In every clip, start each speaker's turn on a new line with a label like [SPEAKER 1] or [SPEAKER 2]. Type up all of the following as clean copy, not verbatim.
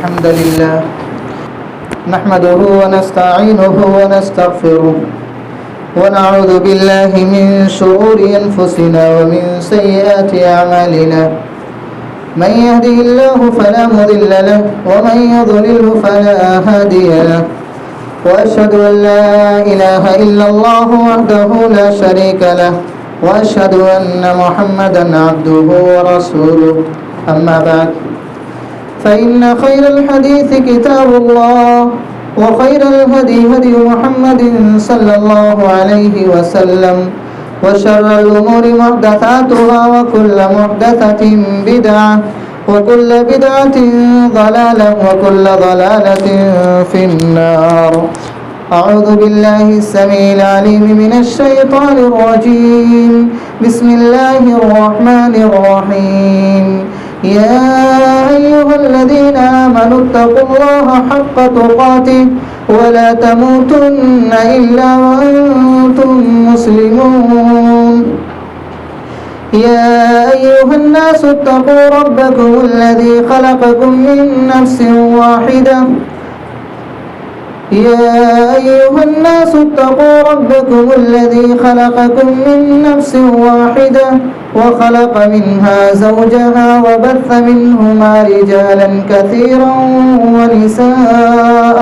[SPEAKER 1] الحمد لله نحمده ونستعينه ونستغفره ونعوذ بالله من شرور أنفسنا ومن سيئات أعمالنا من يهده الله فلا مضل له ومن يضلله فلا هادي له وأشهد أن لا إله إلا الله وحده لا شريك له وأشهد أن محمدا عبده ورسوله أما بعد فإن خير الحديث كتاب الله وخير الهدي هدي محمد صلى الله عليه وسلم وشر الأمور محدثاتها وكل محدثة بدعة وكل بدعة ضلالة وكل ضلالة في النار. أعوذ بالله السميع العليم من الشيطان الرجيم. بسم الله الرحمن الرحيم. يا أيها الذين آمنوا اتقوا الله حق تقاته ولا تموتن إلا وأنتم مسلمون. يا أيها الناس اتقوا ربكم الذي خلقكم من نفس واحدة يا أيها الناس اتقوا ربكم الذي خلقكم من نفس واحدة وخلق منها زوجها وبث منهما رجالا كثيرا ونساء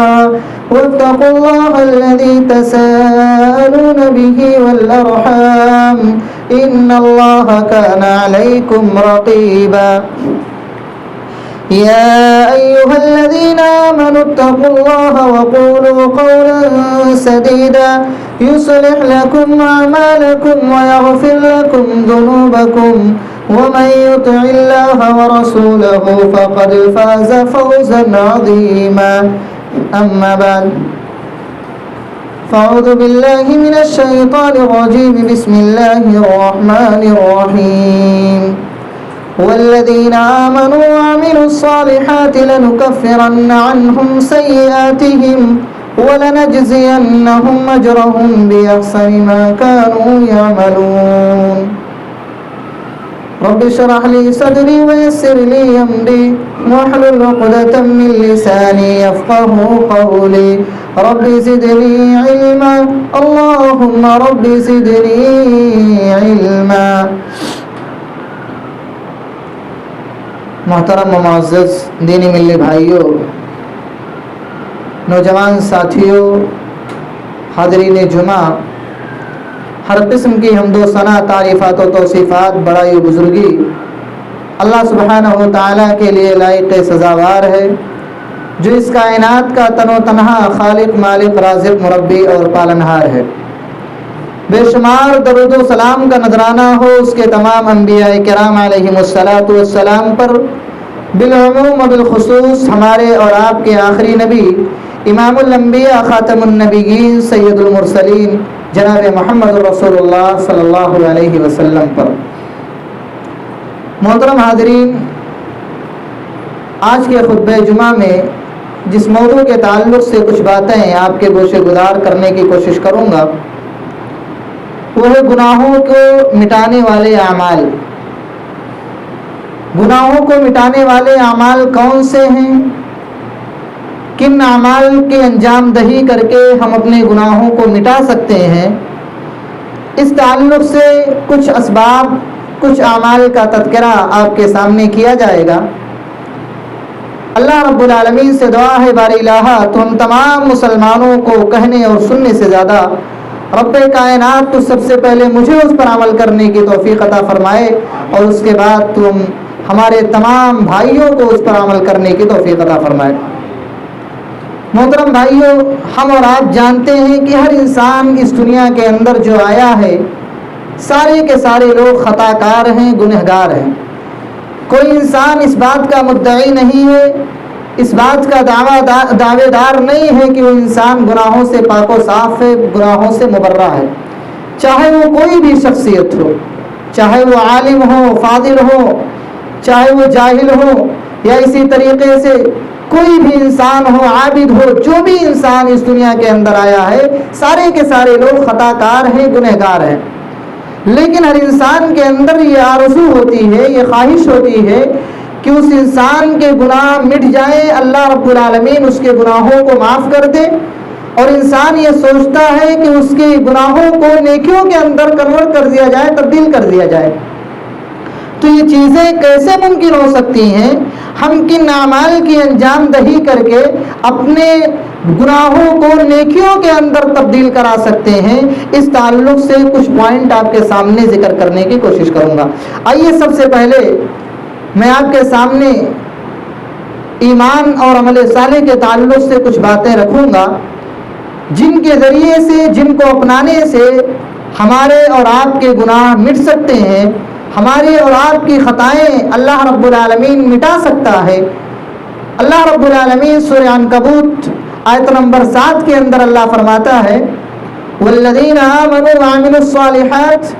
[SPEAKER 1] واتقوا الله الذي تساءلون به والأرحام إن الله كان عليكم رقيبا. يا أيها الذين آمنوا اتقوا الله وقولوا قولا سديدا يصلح لكم أعمالكم ويغفر لكم ذنوبكم ومن يطع الله ورسوله فقد فاز فوزا عظيما. أما بعد فأعوذ بالله من الشيطان الرجيم. بسم الله الرحمن الرحيم. والذين آمنوا وعملوا الصالحات لنكفرن عنهم سيئاتهم ولنجزينهم أجرهم بأحسن ما كانوا يعملون. رب اشرح لي صدري ويسر لي أمري واحلل عقدة من لساني يفقهوا قولي. رب زدني علما اللهم رب زدني علما. محترم و معزز دینی ملی بھائیوں، نوجوان ساتھیوں، حاضرین جمعہ، ہر قسم کی حمد و ثنا، تعریفات و توصیفات، بڑائی و بزرگی اللہ سبحانہ و تعالیٰ کے لیے لائق سزاوار ہے، جو اس کائنات کا تن و تنہا خالق، مالک، رازق، مربی اور پالنہار ہے. بے شمار درود و سلام کا نذرانہ ہو اس کے تمام انبیاء کرام علیہم الصلاۃ والسلام پر، بالعموم و بالخصوص ہمارے اور آپ کے آخری نبی، امام الانبیاء، خاتم النبیین، سید المرسلین، جناب محمد رسول اللہ صلی اللہ علیہ وسلم پر. محترم حاضرین، آج کے خطبہ جمعہ میں جس موضوع کے تعلق سے کچھ باتیں آپ کے گوشے گزار کرنے کی کوشش کروں گا وہ ہے گناہوں کو مٹانے والے اعمال. گناہوں کو مٹانے والے اعمال کون سے ہیں؟ کن اعمال کے انجام دہی کر کے ہم اپنے گناہوں کو مٹا سکتے ہیں؟ اس تعلق سے کچھ اسباب، کچھ اعمال کا تذکرہ آپ کے سامنے کیا جائے گا. اللہ رب العالمین سے دعا ہے باری الہ تو ہم تمام مسلمانوں کو کہنے اور سننے سے زیادہ رب کائنات تو سب سے پہلے مجھے اس پر عمل کرنے کی توفیق عطا فرمائے اور اس کے بعد تم ہمارے تمام بھائیوں کو اس پر عمل کرنے کی توفیق عطا فرمائے. محترم بھائیوں، ہم اور آپ جانتے ہیں کہ ہر انسان اس دنیا کے اندر جو آیا ہے، سارے کے سارے لوگ خطا کار ہیں، گنہگار ہیں. کوئی انسان اس بات کا مدعی نہیں ہے، اس بات کا دعوے دار نہیں ہے کہ وہ انسان گناہوں سے پاک و صاف ہے، گناہوں سے مبرہ ہے. چاہے وہ کوئی بھی شخصیت ہو، چاہے وہ عالم ہو، فاضل ہو، چاہے وہ جاہل ہو، یا اسی طریقے سے کوئی بھی انسان ہو، عابد ہو، جو بھی انسان اس دنیا کے اندر آیا ہے، سارے کے سارے لوگ خطا کار ہیں، گنہگار ہیں. لیکن ہر انسان کے اندر یہ آرزو ہوتی ہے، یہ خواہش ہوتی ہے کہ اس انسان کے گناہ مٹ جائیں، اللہ رب العالمین اس کے گناہوں کو معاف کر دے، اور انسان یہ سوچتا ہے کہ اس کے گناہوں کو نیکیوں کے اندر کنورٹ کر دیا جائے، تبدیل کر دیا جائے۔ تو یہ چیزیں کیسے ممکن ہو سکتی ہیں؟ ہم کن اعمال کی انجام دہی کر کے اپنے گناہوں کو نیکیوں کے اندر تبدیل کرا سکتے ہیں؟ اس تعلق سے کچھ پوائنٹ آپ کے سامنے ذکر کرنے کی کوشش کروں گا۔ آئیے سب سے پہلے میں آپ کے سامنے ایمان اور عمل صالح کے تعلق سے کچھ باتیں رکھوں گا، جن کے ذریعے سے، جن کو اپنانے سے ہمارے اور آپ کے گناہ مٹ سکتے ہیں، ہماری اور آپ کی خطائیں اللہ رب العالمین مٹا سکتا ہے۔ اللہ رب العالمین سورہ عنکبوت آیت نمبر 7 کے اندر اللہ فرماتا ہے والذین آمنوا وعملوا الصالحات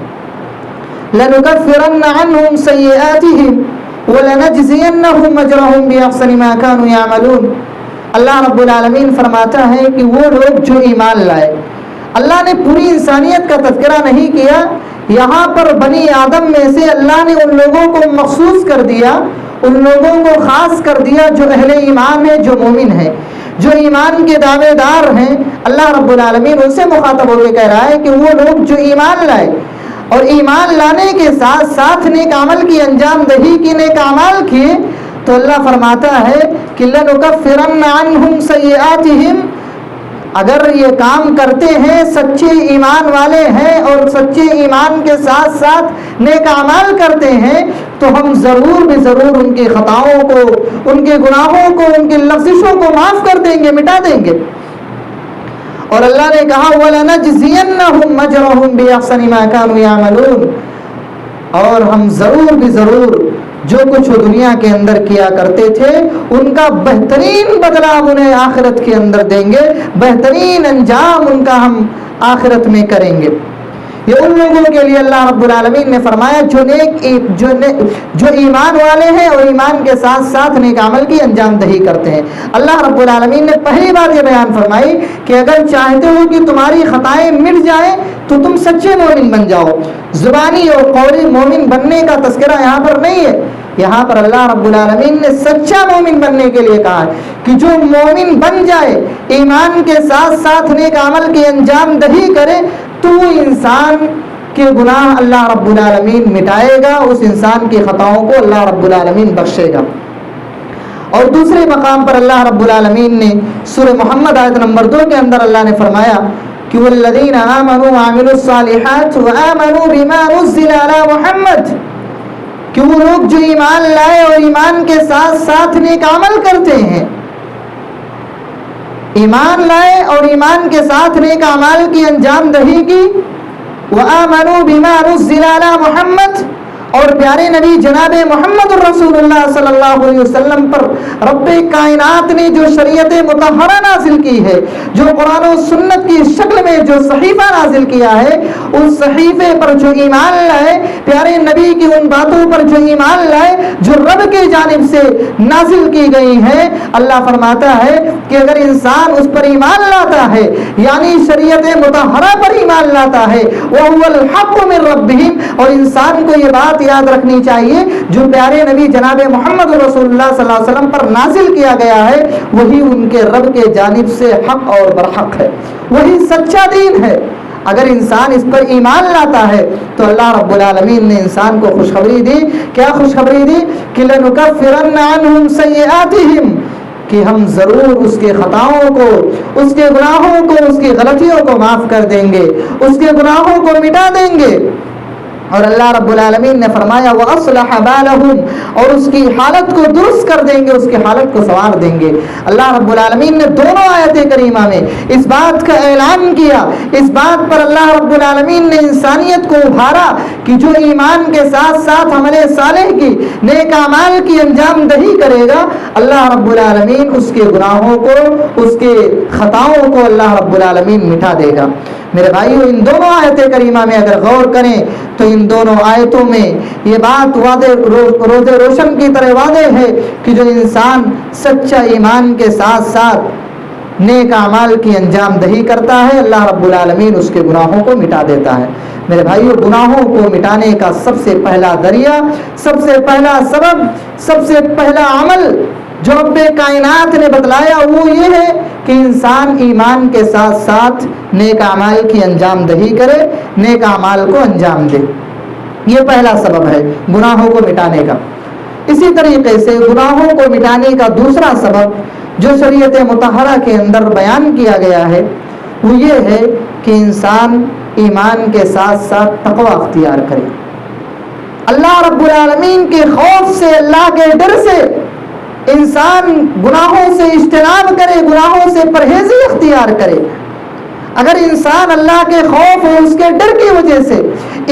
[SPEAKER 1] لنکفرن عنہم سیئاتہم ولنجزینہم اجرہم باحسن ما کانوا یعملون۔ اللہ رب العالمین فرماتا ہے کہ وہ لوگ جو ایمان لائے، اللہ نے پوری انسانیت کا تذکرہ نہیں کیا، یہاں پر بنی آدم میں سے اللہ نے ان لوگوں کو مخصوص کر دیا، ان لوگوں کو خاص کر دیا جو اہل ایمان ہیں، جو مومن ہیں، جو ایمان کے دعوے دار ہیں۔ اللہ رب العالمین ان سے مخاطب ہو کے کہہ رہا ہے کہ وہ لوگ جو ایمان لائے اور ایمان لانے کے ساتھ ساتھ نیک عمل کی انجام دہی کی، نیک اعمال کیے، تو اللہ فرماتا ہے کہ لنکفرن عنہم سیئاتہم، اگر یہ کام کرتے ہیں، سچے ایمان والے ہیں اور سچے ایمان کے ساتھ ساتھ نیک اعمال کرتے ہیں، تو ہم ضرور بھی ضرور ان کی خطاؤں کو، ان کے گناہوں کو، ان کی لغزشوں کو معاف کر دیں گے، مٹا دیں گے۔ اور اللہ نے کہا وَلَنَجْزِيَنَّهُمْ أَجْرَهُمْ بِأَحْسَنِ مَا كَانُوا يَعْمَلُونَ، اور ہم ضرور بھی ضرور جو کچھ وہ دنیا کے اندر کیا کرتے تھے ان کا بہترین بدلہ انہیں آخرت کے اندر دیں گے، بہترین انجام ان کا ہم آخرت میں کریں گے۔ یہ ان لوگوں کے لیے اللہ رب العالمین نے فرمایا جو ایمان والے ہیں اور ایمان کے ساتھ ساتھ نیک عمل کی انجام دہی کرتے ہیں۔ اللہ رب العالمین نے پہلی بار یہ بیان فرمائی کہ اگر چاہتے ہو کہ تمہاری خطائیں مٹ جائیں تو تم سچے مومن بن جاؤ۔ زبانی اور قولی مومن بننے کا تذکرہ یہاں پر نہیں ہے، یہاں پر اللہ رب العالمین نے سچا مومن بننے کے لیے کہا ہے کہ جو مومن بن جائے، ایمان کے ساتھ ساتھ نیک عمل کی انجام دہی کرے، تو انسان کے گناہ اللہ رب العالمین مٹائے گا، اس انسان کی خطاؤں کو اللہ رب العالمین بخشے گا۔ اور دوسرے مقام پر اللہ رب العالمین نے سورہ محمد آیت نمبر 2 کے اندر اللہ نے فرمایا کہ والذین آمنوا وعملوا الصالحات وآمنوا بما نزل علی محمد، کہ وہ لوگ جو ایمان لائے اور ایمان کے ساتھ ساتھ نیک عمل کرتے ہیں، ایمان لائے اور ایمان کے ساتھ نیک اعمال کی انجام دہی کی، وآمنوا بما نزل علی محمد، اور پیارے نبی جناب محمد الرسول اللہ صلی اللہ علیہ وسلم پر رب کائنات نے جو شریعت مطہرہ نازل کی ہے، جو قرآن و سنت کی شکل میں جو صحیفہ نازل کیا ہے، اس صحیفے پر جو ایمان لائے، پیارے نبی کی ان باتوں پر جو ایمان لائے جو رب کے جانب سے نازل کی گئی ہیں، اللہ فرماتا ہے کہ اگر انسان اس پر ایمان لاتا ہے، یعنی شریعت مطہرہ پر ایمان لاتا ہے، وَهُوَ الْحَقُّ مِن رَبِّهِمْ، اور انسان کو یہ بات یاد رکھنی چاہیے جو پیارے نبی جناب محمد رسول اللہ صلی اللہ علیہ وسلم پر نازل کیا گیا ہے، وہی ان کے رب کے جانب سے حق اور برحق ہے، وہی سچا دین ہے۔ اگر انسان اس پر ایمان لاتا ہے تو اللہ رب العالمین نے انسان کو خوشخبری دی۔ کیا خوشخبری دی؟ کہ لَنُكَفِّرَنَّ عَنْهُمْ سَيِّئَاتِهِمْ، کہ ہم ضرور اس کے خطاؤں کو، اس کے گناہوں کو، اس کی غلطیوں کو معاف کر دیں گے، اس کے گناہوں کو مٹا دیں گے۔ اور اللہ رب العالمین نے فرمایا وَأَصْلَحَ بَالَهُمْ، اور اس کی حالت کو درست کر دیں گے، اس کی حالت کو سنوار دیں گے۔ اللہ رب العالمین نے دونوں آیت کریمہ میں اس بات کا اعلان کیا، اس بات پر اللہ رب العالمین نے انسانیت کو ابھارا کہ جو ایمان کے ساتھ ساتھ عمل صالح کی، نیک اعمال کی انجام دہی کرے گا، اللہ رب العالمین اس کے گناہوں کو، اس کے خطاؤں کو اللہ رب العالمین مٹا دے گا۔ میرے بھائیو، ان دونوں آیت کریمہ میں اگر غور کریں تو ان دونوں آیتوں میں یہ بات روز روشن کی طرح واضح ہے کہ جو انسان سچا ایمان کے ساتھ ساتھ نیک اعمال کی انجام دہی کرتا ہے، اللہ رب العالمین اس کے گناہوں کو مٹا دیتا ہے۔ میرے بھائیو، گناہوں کو مٹانے کا سب سے پہلا ذریعہ، سب سے پہلا سبب، سب سے پہلا عمل جو رب کائنات نے بتلایا وہ یہ ہے کہ انسان ایمان کے ساتھ ساتھ نیک اعمال کی انجام دہی کرے، نیک اعمال کو انجام دے۔ یہ پہلا سبب ہے گناہوں کو مٹانے کا۔ اسی طریقے سے گناہوں کو مٹانے کا دوسرا سبب جو شریعت مطہرہ کے اندر بیان کیا گیا ہے وہ یہ ہے کہ انسان ایمان کے ساتھ ساتھ تقوی اختیار کرے، اللہ رب العالمین کے خوف سے، اللہ کے ڈر سے انسان گناہوں سے اجتناب کرے، گناہوں سے پرہیزی اختیار کرے۔ اگر انسان اللہ کے خوف اور اس کے ڈر کی وجہ سے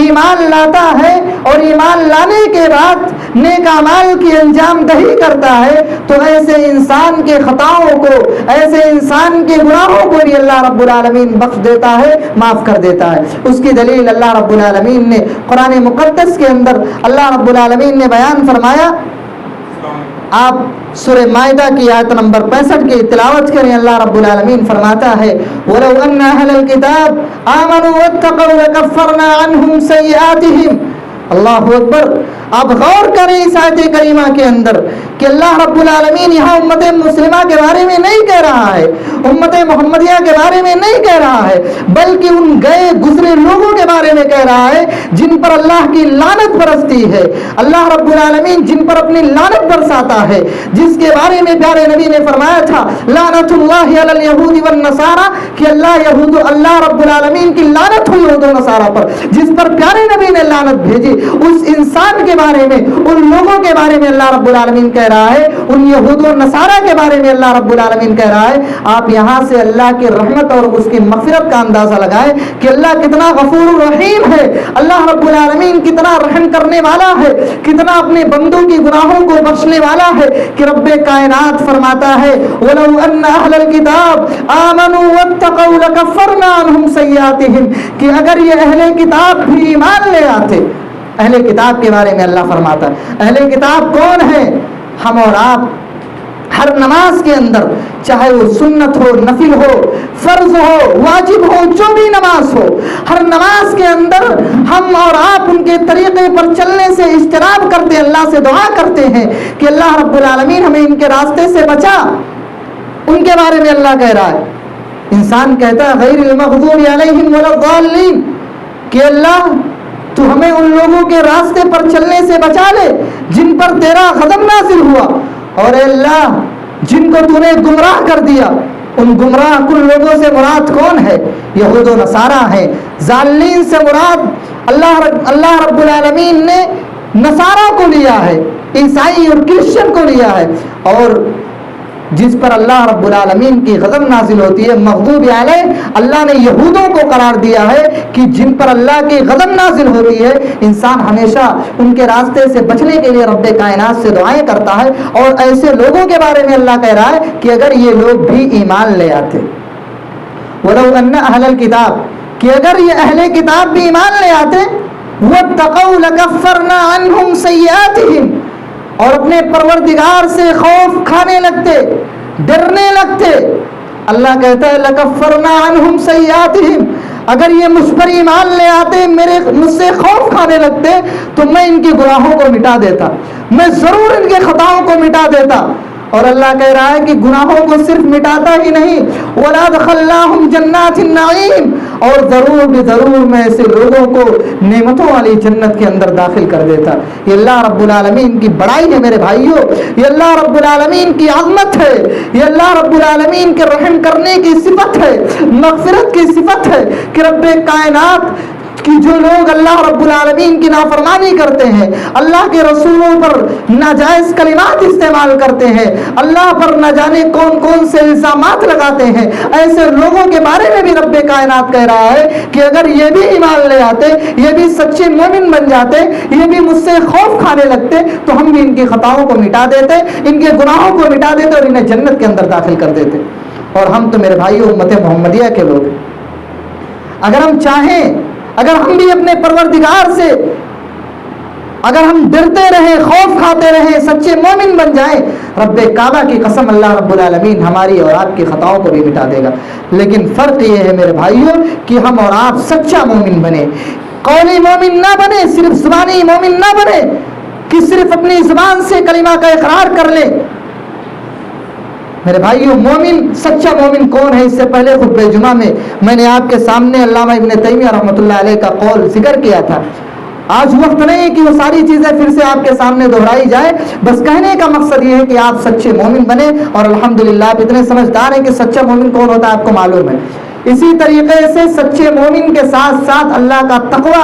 [SPEAKER 1] ایمان لاتا ہے اور ایمان لانے کے بعد نیک اعمال کی انجام دہی کرتا ہے تو ایسے انسان کے خطاؤں کو، ایسے انسان کے گناہوں کو بھی اللہ رب العالمین بخش دیتا ہے، معاف کر دیتا ہے۔ اس کی دلیل اللہ رب العالمین نے قرآن مقدس کے اندر اللہ رب العالمین نے بیان فرمایا۔ آپ سورہ مائدہ کی آیت نمبر 65 کی تلاوت کریں۔ اللہ رب العالمین فرماتا ہے وَلَوْ أَنَّ أَهْلَ الْكِتَابِ آمَنُوا وَاتَّقَوْا لَكَفَّرْنَا عَنْهُمْ سَيِّئَاتِهِمْ۔ اللہ اکبر۔ آپ غور کریں اس آیت کریمہ کے اندر کہ اللہ رب العالمین یہاں امت مسلمہ کے بارے میں نہیں کہہ رہا ہے، امت محمدیہ کے بارے میں نہیں کہہ رہا ہے، بلکہ ان گئے گزرے لوگوں کے بارے میں کہہ رہا ہے جن پر اللہ کی لعنت برستی ہے۔ اللہ رب العالمین جن پر اپنی لعنت برساتا ہے، جس کے بارے میں پیارے نبی نے فرمایا تھا لعنت اللہ علی الیہود والنصارى، کہ اللہ رب العالمین کی لعنت ہوئی یہود و نصارہ پر، جس پر پیارے نبی نے لعنت بھیجی۔ اس انسان کے بارے میں، ان لوگوں کے بارے میں اللہ رب العالمین کہہ رہا ہے، ان یہود و نصارہ کے بارے میں اللہ رب العالمین کہہ رہا ہے۔ آپ یہاں سے اللہ کی رحمت اور اس کی مغفرت کا اندازہ لگائیں کہ اللہ کتنا غفور الرحیم ہے، اللہ رب العالمین کتنا رحم کرنے والا ہے، کتنا اپنے بندوں کی گناہوں کو بخشنے والا ہے کہ رب کائنات فرماتا ہے وَلَوْ أَنَّ أَهْلَ الْكِتَابِ آمَنُوا وَاتَّقَوْا لَكَفَّرْنَا عَنْهُمْ سَيِّئَاتِهِمْ، کہ اگر یہ اہل کتاب بھی ایمان لے آتے۔ اہل کتاب کے بارے میں اللہ فرماتا ہے اہل کتاب کون ہے؟ ہم اور آپ ہر نماز کے اندر، چاہے وہ سنت ہو، نفل ہو، فرض ہو، واجب ہو، جو بھی نماز ہو، ہر نماز کے اندر ہم اور آپ ان کے طریقے پر چلنے سے اجتناب کرتے، اللہ سے دعا کرتے ہیں کہ اللہ رب العالمین ہمیں ان کے راستے سے بچا۔ ان کے بارے میں اللہ کہہ رہا ہے، انسان کہتا ہے غیر المغضوب علیہم ولا الضالین، کہ اللہ تو ہمیں ان لوگوں کے راستے پر چلنے سے بچا لے جن پر تیرا غضب نازل ہوا، اور اے اللہ جن کو تو نے گمراہ کر دیا۔ ان گمراہ کن لوگوں سے مراد کون ہے؟ یہود و نصارہ ہیں۔ ضالین سے مراد اللہ رب العالمین نے نصارہ کو لیا ہے، عیسائی اور کرسچن کو لیا ہے، اور جس پر اللہ رب العالمین کی غضب نازل ہوتی ہے مغضوب علیہ، اللہ نے یہودوں کو قرار دیا ہے کہ جن پر اللہ کی غضب نازل ہوتی ہے انسان ہمیشہ ان کے راستے سے بچنے کے لیے رب کائنات سے دعائیں کرتا ہے۔ اور ایسے لوگوں کے بارے میں اللہ کہہ رہا ہے کہ اگر یہ لوگ بھی ایمان لے آتے، وَلَوْ أَنَّ أَهْلَ الْكِتَابِ، کہ اگر یہ اہل کتاب بھی ایمان لے آتے، وَاتَّقَوْا لَكَفَّرْنَا عَنْهُمْ سَيِّئَاتِهِمْ، اور اپنے پروردگار سے خوف کھانے لگتے، ڈرنے لگتے۔ اللہ کہتا ہے لَكَفَّرْنَا عَنْهُمْ سَيِّئَاتِهِمْ، اگر یہ مجھ پر ایمان لے آتے، مجھ سے خوف کھانے لگتے تو میں ان کی گناہوں کو مٹا دیتا، میں ضرور ان کے خطاؤں کو مٹا دیتا۔ اور اللہ کہہ رہا ہے کہ گناہوں کو صرف مٹاتا ہی نہیں، وَلَأَدْخَلْنَاهُمْ جَنَّاتِ النَّعِيمِ، اور ضرور بھی ضرور میں ایسے لوگوں کو نعمتوں والی جنت کے اندر داخل کر دیتا۔ یہ اللہ رب العالمین کی بڑائی ہے میرے بھائیوں، یہ اللہ رب العالمین کی عظمت ہے، یہ اللہ رب العالمین کے رحم کرنے کی صفت ہے، مغفرت کی صفت ہے کہ رب کائنات کہ جو لوگ اللہ رب العالمین کی نافرمانی کرتے ہیں، اللہ کے رسولوں پر ناجائز کلمات استعمال کرتے ہیں، اللہ پر نہ جانے کون کون سے الزامات لگاتے ہیں، ایسے لوگوں کے بارے میں بھی رب کائنات کہہ رہا ہے کہ اگر یہ بھی ایمان لے آتے، یہ بھی سچے مومن بن جاتے، یہ بھی مجھ سے خوف کھانے لگتے تو ہم بھی ان کی خطاؤں کو مٹا دیتے، ان کے گناہوں کو مٹا دیتے اور انہیں جنت کے اندر داخل کر دیتے۔ اور ہم تو میرے بھائیوں امت محمدیہ کے لوگ ہیں، اگر ہم چاہیں، اگر ہم بھی اپنے پروردگار سے اگر ہم ڈرتے رہیں، خوف کھاتے رہیں، سچے مومن بن جائیں، رب کعبہ کی قسم اللہ رب العالمین ہماری اور آپ کی خطاؤں کو بھی مٹا دے گا۔ لیکن فرق یہ ہے میرے بھائیوں کہ ہم اور آپ سچا مومن بنے، قولی مومن نہ بنے، صرف زبانی مومن نہ بنے کہ صرف اپنی زبان سے کلمہ کا اقرار کر لیں۔ میرے بھائیوں، مومن، سچا مومن کون ہے؟ اس سے پہلے خطبہ جمعہ میں نے آپ کے سامنے علامہ ابن تیمیہ رحمۃ اللہ علیہ کا قول ذکر کیا تھا۔ آج وقت نہیں کہ وہ ساری چیزیں پھر سے آپ کے سامنے دہرائی جائے، بس کہنے کا مقصد یہ ہے کہ آپ سچے مومن بنے، اور الحمدللہ آپ اتنے سمجھدار ہیں کہ سچا مومن کون ہوتا ہے آپ کو معلوم ہے۔ اسی طریقے سے سچے مومن کے ساتھ ساتھ اللہ کا تقوی،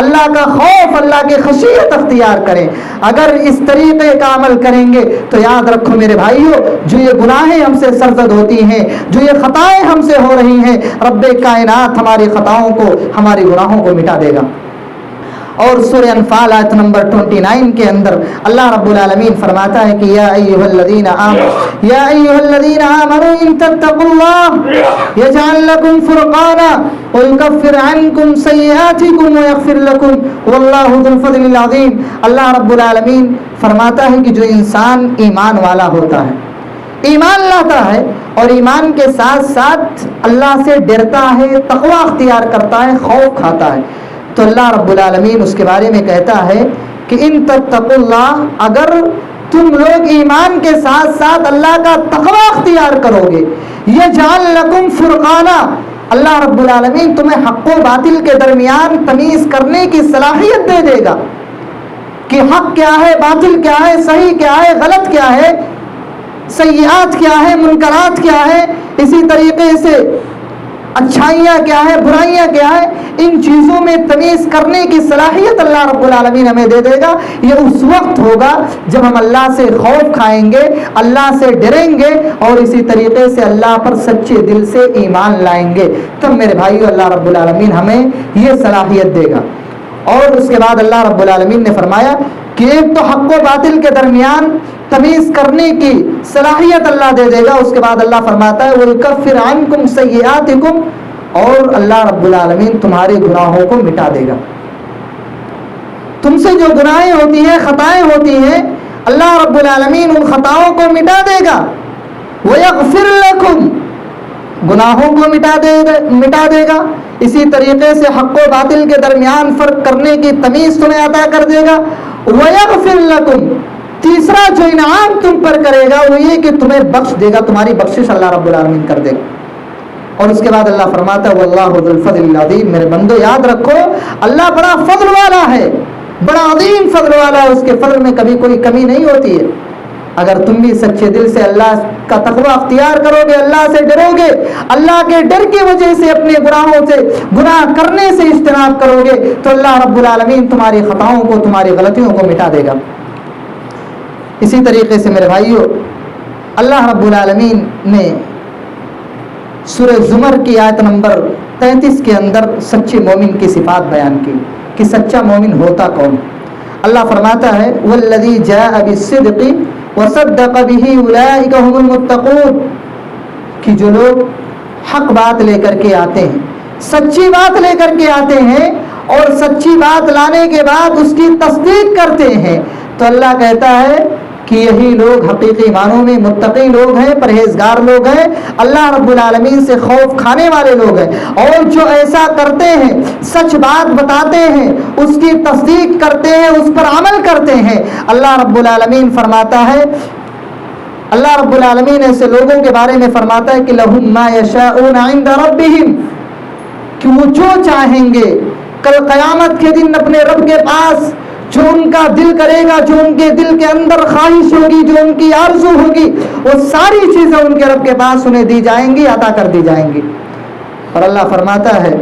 [SPEAKER 1] اللہ کا خوف، اللہ کی خشیت اختیار کریں۔ اگر اس طریقے کا عمل کریں گے تو یاد رکھو میرے بھائیوں، جو یہ گناہیں ہم سے سرزد ہوتی ہیں، جو یہ خطائیں ہم سے ہو رہی ہیں، رب کائنات ہماری خطاؤں کو، ہماری گناہوں کو مٹا دے گا۔ اور سورہ انفال آیت نمبر 29 کے اندر اللہ رب العالمین فرماتا ہے کہ یا ایھا الذین آمنوا ان تتقوا اللہ یجعل لکم فرقانا ویکفر عنکم سیئاتکم ویغفر لکم واللہ ذو الفضل العظیم۔ اللہ رب العالمین فرماتا ہے کہ جو انسان ایمان والا ہوتا ہے، ایمان لاتا ہے اور ایمان کے ساتھ ساتھ اللہ سے ڈرتا ہے، تقوی اختیار کرتا ہے، خوف کھاتا ہے، تو اللہ رب العالمین اس کے بارے میں کہتا ہے کہ ان تتقوا اللہ، اگر تم لوگ ایمان کے ساتھ ساتھ اللہ کا تقوی اختیار کرو گے، یجعل لکم فرقانا، اللہ رب العالمین تمہیں حق و باطل کے درمیان تمیز کرنے کی صلاحیت دے دے گا کہ حق کیا ہے، باطل کیا ہے، صحیح کیا ہے، غلط کیا ہے، سیئات کیا ہے، منکرات کیا ہے، اسی طریقے سے اچھائیاں کیا ہے، برائیاں کیا ہے، ان چیزوں میں تمیز کرنے کی صلاحیت اللہ رب العالمین ہمیں دے دے گا۔ یہ اس وقت ہوگا جب ہم اللہ سے خوف کھائیں گے، اللہ سے ڈریں گے اور اسی طریقے سے اللہ پر سچے دل سے ایمان لائیں گے، تب میرے بھائیو اللہ رب العالمین ہمیں یہ صلاحیت دے گا۔ اور اس کے بعد اللہ رب العالمین نے فرمایا کہ ایک تو حق و باطل کے درمیان تمیز کرنے کی صلاحیت اللہ دے دے گا، اس کے بعد اللہ فرماتا ہے وَيُكَفِّرْ عَنْكُمْ سَيِّئَاتِكُمْ، اور اللہ رب العالمین تمہارے گناہوں کو مٹا دے گا۔ تم سے جو گناہیں ہوتی ہیں، خطائیں ہوتی ہیں، اللہ رب العالمین ان خطاؤں کو مٹا دے گا۔ وَيَغْفِرْ لَكُمْ، گناہوں کو مٹا دے گا، اسی طریقے سے حق و باطل کے درمیان فرق کرنے کی تمیز تمہیں عطا کر دے گا۔ وَيَغْفِرْ لَكُمْ، تیسرا جو انعام تم پر کرے گا وہ یہ کہ تمہیں بخش دے گا، تمہاری بخشش اللہ رب العالمین کر دے گا۔ اور اس کے بعد اللہ فرماتا ہے واللہ ذو الفضل العظیم، میرے بندو یاد رکھو اللہ بڑا فضل والا ہے، بڑا عظیم فضل والا ہے، اس کے فضل میں کبھی کوئی کمی نہیں ہوتی ہے۔ اگر تم بھی سچے دل سے اللہ کا تقوی اختیار کرو گے، اللہ سے ڈرو گے، اللہ کے ڈر کی وجہ سے اپنے گناہوں سے، گناہ کرنے سے اجتناب کرو گے، تو اللہ رب العالمین تمہاری خطاؤں کو، تمہاری غلطیوں کو مٹا دے گا۔ اسی طریقے سے میرے بھائیوں اللہ رب العالمین نے سورہ زمر کی آیت نمبر 33 کے اندر سچے مومن کی صفات بیان کی کہ سچا مومن ہوتا کون۔ اللہ فرماتا ہے والذی جاء بالصدق وصدق به اولئک هم المتقون، کہ جو لوگ حق بات لے کر کے آتے ہیں، سچی بات لے کر کے آتے ہیں اور سچی بات لانے کے بعد اس کی تصدیق کرتے ہیں، تو اللہ کہتا ہے کہ یہی لوگ حقیقی معنوں میں متقی لوگ ہیں، پرہیزگار لوگ ہیں، اللہ رب العالمین سے خوف کھانے والے لوگ ہیں۔ اور جو ایسا کرتے ہیں، سچ بات بتاتے ہیں، اس کی تصدیق کرتے ہیں، اس پر عمل کرتے ہیں، اللہ رب العالمین فرماتا ہے، اللہ رب العالمین ایسے لوگوں کے بارے میں فرماتا ہے کہ لَهُمْ مَا يَشَاءُونَ عِنْدَ رَبِّهِمْ، کہ وہ جو چاہیں گے کل قیامت کے دن اپنے رب کے پاس، جو ان کا دل کرے گا، جو ان کے دل کے اندر خواہش ہوگی، جو ان کی آرزو ہوگی، وہ ساری چیزیں ان کے رب کے پاس انہیں دی جائیں گی، عطا کر دی جائیں گی۔ اور اللہ فرماتا ہے،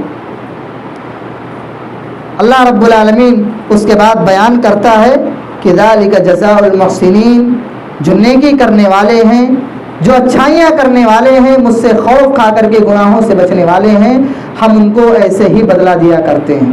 [SPEAKER 1] اللہ رب العالمین اس کے بعد بیان کرتا ہے کہ ذَلِكَ جَزَاءُ الْمُحْسِنِينَ، جو نیکی کرنے والے ہیں، جو اچھائیاں کرنے والے ہیں، مجھ سے خوف کھا کر کے گناہوں سے بچنے والے ہیں، ہم ان کو ایسے ہی بدلہ دیا کرتے ہیں۔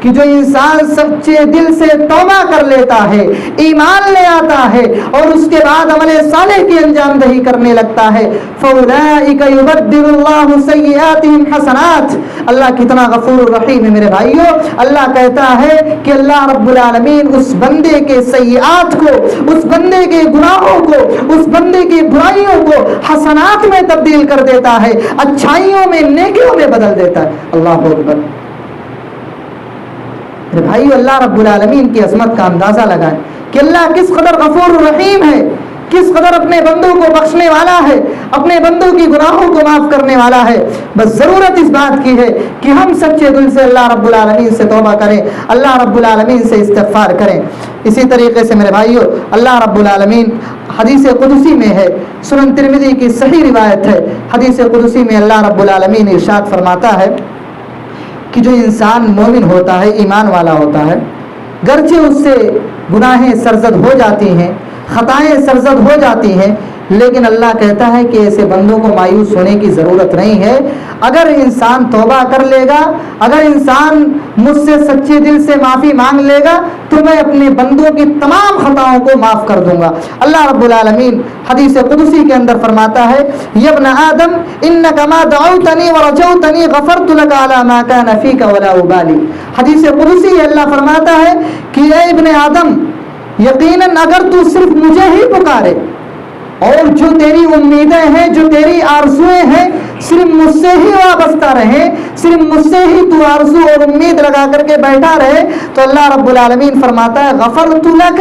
[SPEAKER 1] کہ جو انسان سچے دل سے توبہ کر لیتا ہے، ایمان لے آتا ہے اور اس کے بعد عمل صالح کی انجام دہی کرنے لگتا ہے، فَأُولَٰئِكَ يُبَدِّلُ اللَّهُ سَيِّئَاتِهِمْ حَسَنَاتٍ۔ اللہ کتنا غفور الرحیم ہے میرے بھائیو۔ اللہ کہتا ہے کہ اللہ رب العالمین اس بندے کے سیئات کو، اس بندے کے گناہوں کو، اس بندے کی برائیوں کو حسنات میں تبدیل کر دیتا ہے، اچھائیوں میں، نیکیوں میں بدل دیتا ہے۔ اللہ اکبر۔ میرے بھائیو، اللہ رب العالمین کی عظمت کا اندازہ لگائیں کہ اللہ کس قدر غفور الرحیم ہے، کس قدر اپنے بندوں کو بخشنے والا ہے، اپنے بندوں کی گناہوں کو معاف کرنے والا ہے۔ بس ضرورت اس بات کی ہے کہ ہم سچے دل سے اللہ رب العالمین سے توبہ کریں، اللہ رب العالمین سے استغفار کریں۔ اسی طریقے سے میرے بھائیو، اللہ رب العالمین حدیث قدسی میں ہے، سنن ترمذی کی صحیح روایت ہے، حدیث قدسی میں اللہ رب العالمین ارشاد فرماتا ہے کہ جو انسان مومن ہوتا ہے، ایمان والا ہوتا ہے، گرچہ اس سے گناہیں سرزد ہو جاتی ہیں، خطائیں سرزد ہو جاتی ہیں، لیکن اللہ کہتا ہے کہ ایسے بندوں کو مایوس ہونے کی ضرورت نہیں ہے۔ اگر انسان توبہ کر لے گا، اگر انسان مجھ سے سچے دل سے معافی مانگ لے گا تو میں اپنے بندوں کی تمام خطاؤں کو معاف کر دوں گا۔ اللہ رب العالمین حدیث قدسی کے اندر فرماتا ہے، یا ابن آدم انک ما دعوتنی ورجوتنی غفرت لک علی ما کان فیک ولا ابالی۔ حدیث قدسی اللہ فرماتا ہے کہ اے ابن آدم، یقیناً اگر تو صرف مجھے ہی پکارے اور جو تیری امیدیں ہیں، جو تیری آرزویں ہیں، صرف مجھ سے ہی وابستہ رہے، صرف مجھ سے ہی تو آرزو اور امید لگا کر کے بیٹھا رہے، تو اللہ رب العالمین فرماتا ہے غفرت لک،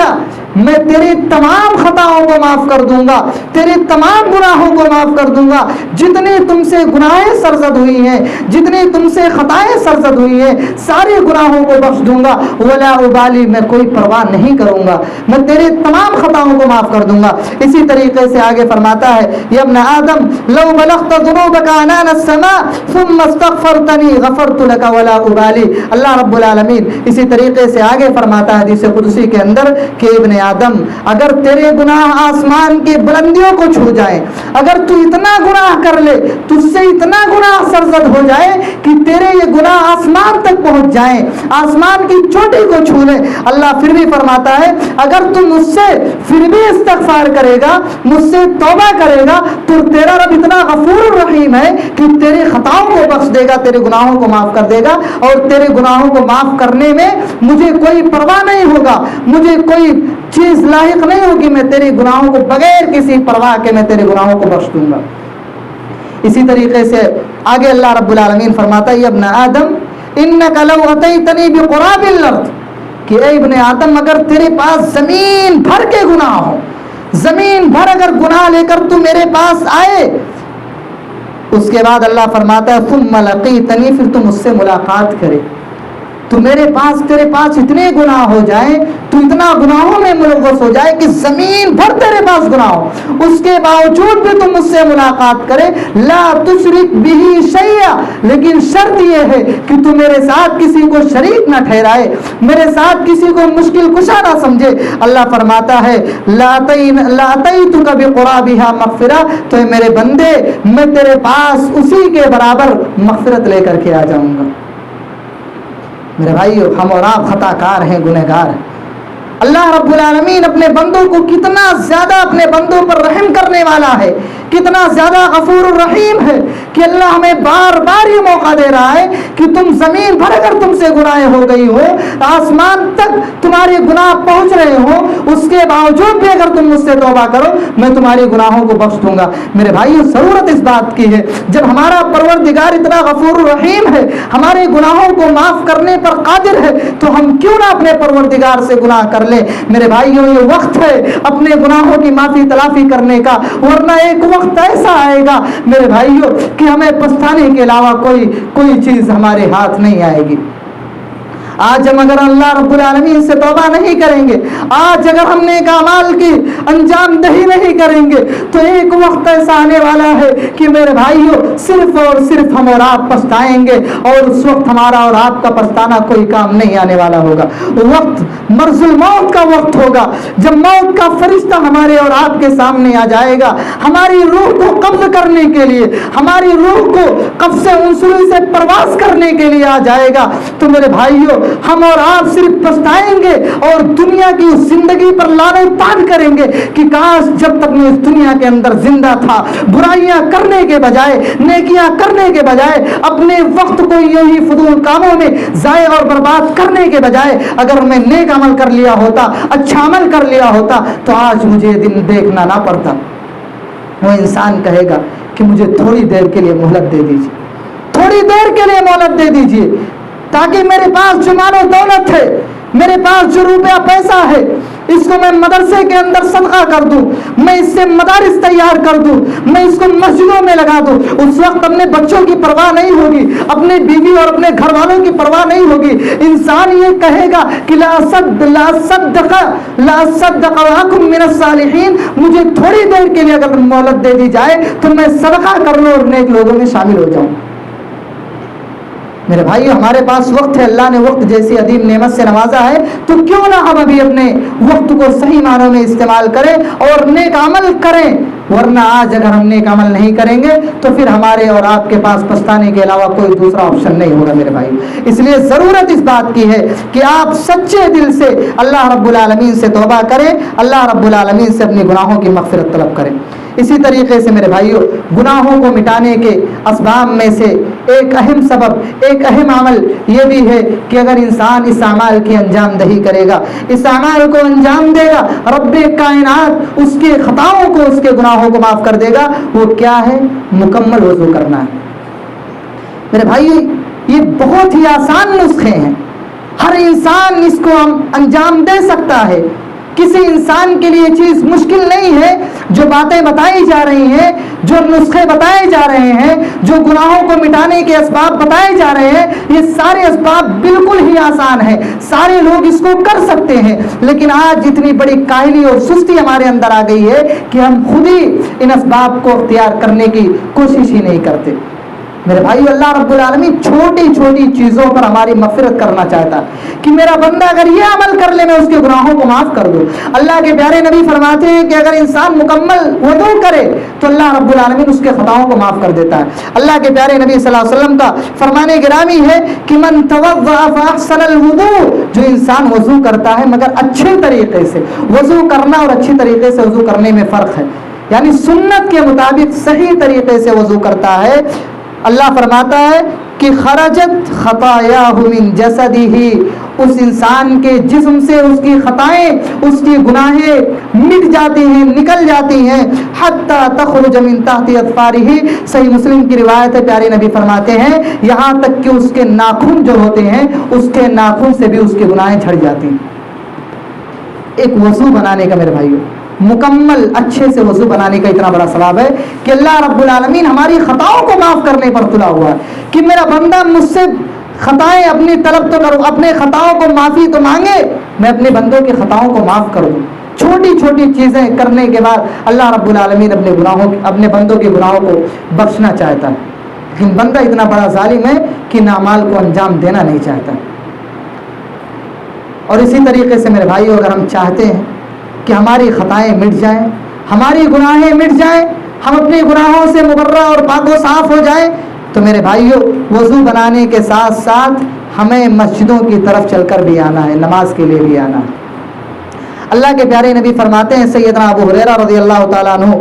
[SPEAKER 1] میں تیری تمام خطاؤں کو معاف کر دوں گا، تیرے تمام گناہوں کو معاف کر دوں گا، جتنے تم سے گناہیں سرزد ہوئی ہیں، جتنے تم سے خطائیں سرزد ہوئی ہیں، سارے گناہوں کو بخش دوں گا، ولا ابالی، میں کوئی پرواہ نہیں کروں گا، میں تیرے تمام خطاؤں کو معاف کر دوں گا۔ اسی طریقے سے آگے فرماتا ہے، یا ابن آدم لو بلغت ذنوبک عنان السماء ثم استغفرتنی غفرت لک ولا ابالی۔ اللہ رب العالمین اسی طریقے سے آگے فرماتا ہے حدیث قدسی کے اندر کہ ابن آدم، اگر تیرے گناہ آسمان کی بلندیوں کو چھو جائیں، اگر تو اتنا گناہ کر لے، تجھ سے اتنا گناہ سرزد ہو جائے کہ تیرے یہ گناہ آسمان تک پہنچ جائیں، آسمان کی چوٹی کو چھو لے، اللہ پھر بھی فرماتا ہے اگر تم مجھ سے پھر بھی استغفار کرے گا، مجھ سے توبہ کرے گا، تو تیرا رب اتنا غفور الرحیم ہے کہ تیرے خطاؤں کو بخش دے گا، تیرے گناہوں کو معاف کر دے گا، اور تیرے گناہوں کو معاف کرنے میں مجھے کوئی پرواہ نہیں ہوگا، مجھے کوئی چیز لاحق نہیں ہوگی، میں تیرے گناہوں کو بغیر کسی پرواہ کے میں تیرے گناہوں کو بخش دوں گا۔ اسی طریقے سے آگے اللہ رب العالمین فرماتا ہے، یا ابن آدم انک لو اتیتنی بقراب الارض، کہ اے ابن آدم اگر تیرے پاس زمین بھر کے گناہ ہو، زمین بھر اگر گناہ لے کر تو میرے پاس آئے، اس کے بعد اللہ فرماتا ہے ثم لقیتنی، پھر تم مجھ سے ملاقات کرے، تو میرے پاس تیرے پاس اتنے گناہ ہو جائیں، تو اتنا گناہوں میں ملوث ہو جائے کہ زمین بھر تیرے پاس گناہ ہو، اس کے باوجود بھی تم مجھ سے ملاقات کرے، لا تشرک بہ شیئا، لیکن شرط یہ ہے کہ تو میرے ساتھ کسی کو شریک نہ ٹھہرائے، میرے ساتھ کسی کو مشکل کشا نہ سمجھے۔ اللہ فرماتا ہے لا اتیتک بقرابھا مغفرہ، تو اے میرے بندے میں تیرے پاس اسی کے برابر مغفرت لے کر کے آ جاؤں گا۔ میرے بھائیو، ہم اور آپ خطا کار ہیں، گنہگار ہیں۔ اللہ رب العالمین اپنے بندوں کو کتنا زیادہ اپنے بندوں پر رحم کرنے والا ہے، کتنا زیادہ غفور الرحیم ہے کہ اللہ ہمیں بار بار یہ موقع دے رہا ہے کہ تم زمین بھر اگر تم سے گناہ ہو گئی ہو، آسمان تک تمہارے گناہ پہنچ رہے ہو، اس کے باوجود بھی اگر تم مجھ سے توبہ کرو میں تمہاری گناہوں کو بخش دوں گا۔ میرے بھائیو، ضرورت اس بات کی ہے، جب ہمارا پروردگار اتنا غفور الرحیم ہے، ہمارے گناہوں کو معاف کرنے پر قادر ہے، تو ہم کیوں نہ اپنے پروردگار سے گناہ کر لیں۔ میرے بھائیوں، یہ وقت ہے اپنے گناہوں کی معافی تلافی کرنے کا، ورنہ ایک وقت ایسا آئے گا میرے بھائیوں کہ ہمیں پچھتانے کے علاوہ کوئی چیز ہمارے ہاتھ نہیں آئے گی۔ آج ہم اگر اللہ رب العالمین سے توبہ نہیں کریں گے، آج اگر ہم نیک اعمال کی انجام دہی نہیں کریں گے، تو ایک وقت ایسا آنے والا ہے کہ میرے بھائیوں صرف اور صرف ہم اور آپ پچھتائیں گے، اور اس وقت ہمارا اور آپ کا پچھتانا کوئی کام نہیں آنے والا ہوگا۔ وقت مرض الموت کا وقت ہوگا، جب موت کا فرشتہ ہمارے اور آپ کے سامنے آ جائے گا، ہماری روح کو قبض کرنے کے لیے، ہماری روح کو قبض عنصری سے پرواز کرنے کے لیے آ جائے گا، تو میرے بھائیوں ہم اور آپ صرف پچھتائیں گے اور دنیا کی اس زندگی پر لانے تان کریں گے کہ کاش جب تک میں اس دنیا کے اندر زندہ تھا برائیاں کرنے کے بجائے نیکیاں کرنے کے بجائے اپنے وقت کو یہی فضول کاموں میں ضائع اور برباد کرنے کے بجائے اگر میں نیک عمل کر لیا ہوتا, اچھا عمل کر لیا ہوتا تو آج مجھے دن دیکھنا نہ پڑتا. وہ انسان کہے گا کہ مجھے تھوڑی دیر کے لیے مہلت دے دیجیے, تھوڑی دیر کے لیے مہلت دے دیجیے, تاکہ میرے پاس جو مال و دولت ہے, میرے پاس جو روپیہ پیسہ ہے, اس کو میں مدرسے کے اندر صدقہ کر دوں, میں اس سے مدارس تیار کر دوں, میں اس کو مسجدوں میں لگا دوں. اس وقت اپنے بچوں کی پرواہ نہیں ہوگی, اپنے بیوی اور اپنے گھر والوں کی پرواہ نہیں ہوگی. انسان یہ کہے گا کہ لا صدق واکم من الصالحین, مجھے تھوڑی دیر کے لیے اگر مہلت دے دی جائے تو میں صدقہ کر لوں اور نیک لوگوں میں شامل ہو جاؤں. میرے بھائیو, ہمارے پاس وقت ہے, اللہ نے وقت جیسی عظیم نعمت سے نوازا ہے, تو کیوں نہ ہم ابھی اپنے وقت کو صحیح معنوں میں استعمال کریں اور نیک عمل کریں. ورنہ آج اگر ہم نیک عمل نہیں کریں گے تو پھر ہمارے اور آپ کے پاس پچھتانے کے علاوہ کوئی دوسرا آپشن نہیں ہوگا میرے بھائی. اس لیے ضرورت اس بات کی ہے کہ آپ سچے دل سے اللہ رب العالمین سے توبہ کریں, اللہ رب العالمین سے اپنی گناہوں کی مغفرت طلب کریں. اسی طریقے سے میرے بھائیوں, گناہوں کو مٹانے کے اسباب میں سے ایک اہم سبب, ایک اہم عمل یہ بھی ہے کہ اگر انسان اس اعمال کی انجام دہی کرے گا, اس اعمال کو انجام دے گا, رب کائنات اس کے خطاؤں کو, اس کے گناہوں کو معاف کر دے گا. وہ کیا ہے؟ مکمل وضو کرنا ہے. میرے بھائی, یہ بہت ہی آسان نسخے ہیں, ہر انسان اس کو انجام دے سکتا ہے. کسی انسان کے لیے چیز مشکل نہیں ہے. جو باتیں بتائی جا رہی ہیں, جو نسخے بتائے جا رہے ہیں, جو گناہوں کو مٹانے کے اسباب بتائے جا رہے ہیں, یہ سارے اسباب بالکل ہی آسان ہیں, سارے لوگ اس کو کر سکتے ہیں. لیکن آج اتنی بڑی کاہلی اور سستی ہمارے اندر آ گئی ہے کہ ہم خود ہی ان اسباب کو اختیار کرنے کی کوشش ہی نہیں کرتے. میرے بھائی, اللہ رب العالمین چھوٹی چھوٹی چیزوں پر ہماری مغفرت کرنا چاہتا ہے کہ میرا بندہ اگر یہ عمل کر لے میں اس کے گناہوں کو معاف کر دوں. اللہ کے پیارے نبی فرماتے ہیں کہ اگر انسان مکمل وضو کرے تو اللہ رب العالمین اس کے خطاؤں کو معاف کر دیتا ہے. اللہ کے پیارے نبی صلی اللہ علیہ وسلم کا فرمان گرامی ہے کہ من توضأ فاحسن الوضوء, جو انسان وضو کرتا ہے مگر اچھے طریقے سے, وضو کرنا اور اچھی طریقے سے وضو کرنے میں فرق ہے, یعنی سنت کے مطابق صحیح طریقے سے وضو کرتا ہے, اللہ فرماتا ہے کہ خرجت خطاياه من جسده, اس انسان کے جسم سے اس کی خطائیں, اس کی گناہیں مٹ جاتی ہیں, نکل جاتی ہیں. حتی تخرج من تحت اظفاره, صحیح مسلم کی روایت ہے, پیارے نبی فرماتے ہیں یہاں تک کہ اس کے ناخن جو ہوتے ہیں, اس کے ناخن سے بھی اس کی گناہیں جھڑ جاتی ہیں. ایک وضو بنانے کا میرے بھائیوں, مکمل اچھے سے وضو بنانے کا اتنا بڑا ثواب ہے کہ اللہ رب العالمین ہماری خطاؤں کو معاف کرنے پر تلا ہوا ہے کہ میرا بندہ مجھ سے خطائیں اپنی طلب تو کرو, اپنے خطاؤں کو معافی تو مانگے, میں اپنے بندوں کی خطاؤں کو معاف کر دوں. چھوٹی چھوٹی چیزیں کرنے کے بعد اللہ رب العالمین اپنے بندوں کے گناہوں کو بخشنا چاہتا ہے. لیکن بندہ اتنا بڑا ظالم ہے کہ ان اعمال کو انجام دینا نہیں چاہتا. اور اسی طریقے سے میرے بھائیو, اگر ہم چاہتے ہیں کہ ہماری خطائیں مٹ جائیں, ہماری گناہیں مٹ جائیں, ہم اپنے گناہوں سے مبرہ اور پاک و صاف ہو جائیں, تو میرے بھائیو وضو بنانے کے ساتھ ساتھ ہمیں مسجدوں کی طرف چل کر بھی آنا ہے, نماز کے لیے بھی آنا ہے. اللہ کے پیارے نبی فرماتے ہیں, سیدنا ابو ہریرہ رضی اللہ تعالیٰ عنہ